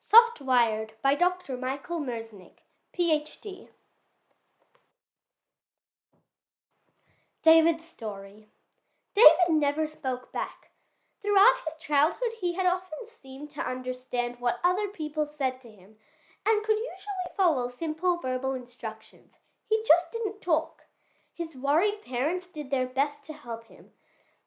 Soft-Wired by Dr. Michael Merzenich, PhD. David's story. David never spoke back. Throughout his childhood, he had often seemed to understand what other people said to him and could usually follow simple verbal instructions. He just didn't talk. His worried parents did their best to help him.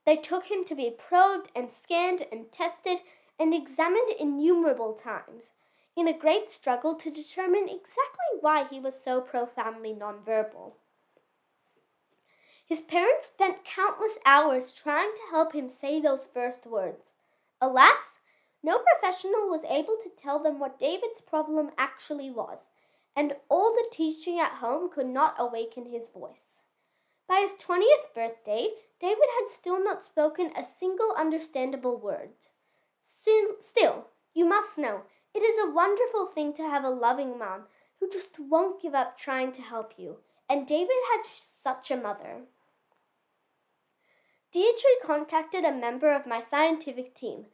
They took him to be probed and scanned and tested and examined innumerable times, in a great struggle to determine exactly why he was so profoundly nonverbal. His parents spent countless hours trying to help him say those first words. Alas, no professional was able to tell them what David's problem actually was, and all the teaching at home could not awaken his voice. By his 20th birthday, David had still not spoken a single understandable word. Still, you must know, it is a wonderful thing to have a loving mom who just won't give up trying to help you, and David had such a mother. Deirdre contacted a member of my scientific team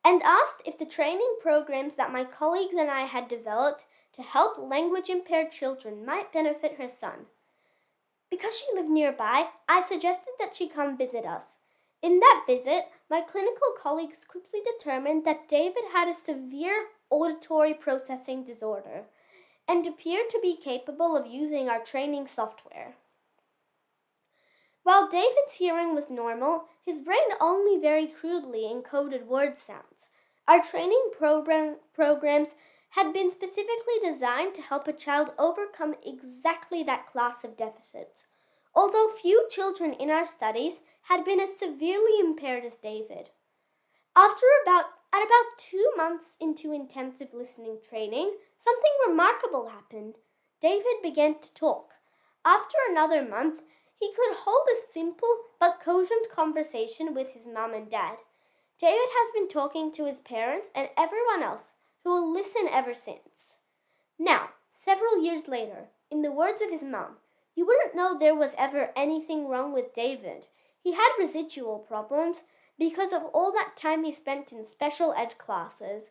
and asked if the training programs that my colleagues and I had developed to help language-impaired children might benefit her son. Because she lived nearby, I suggested that she come visit us. In that visit, my clinical colleagues quickly determined that David had a severe auditory processing disorder and appeared to be capable of using our training software. While David's hearing was normal, his brain only very crudely encoded word sounds. Our training programs had been specifically designed to help a child overcome exactly that class of deficits, although few children in our studies had been as severely impaired as David. At about 2 months into intensive listening training, something remarkable happened. David began to talk. After another month, he could hold a simple but cogent conversation with his mom and dad. David has been talking to his parents and everyone else who will listen ever since. Now, several years later, in the words of his mom, you wouldn't know there was ever anything wrong with David. He had residual problems because of all that time he spent in special ed classes,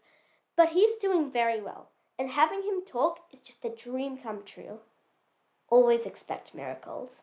but he's doing very well, and having him talk is just a dream come true. Always expect miracles.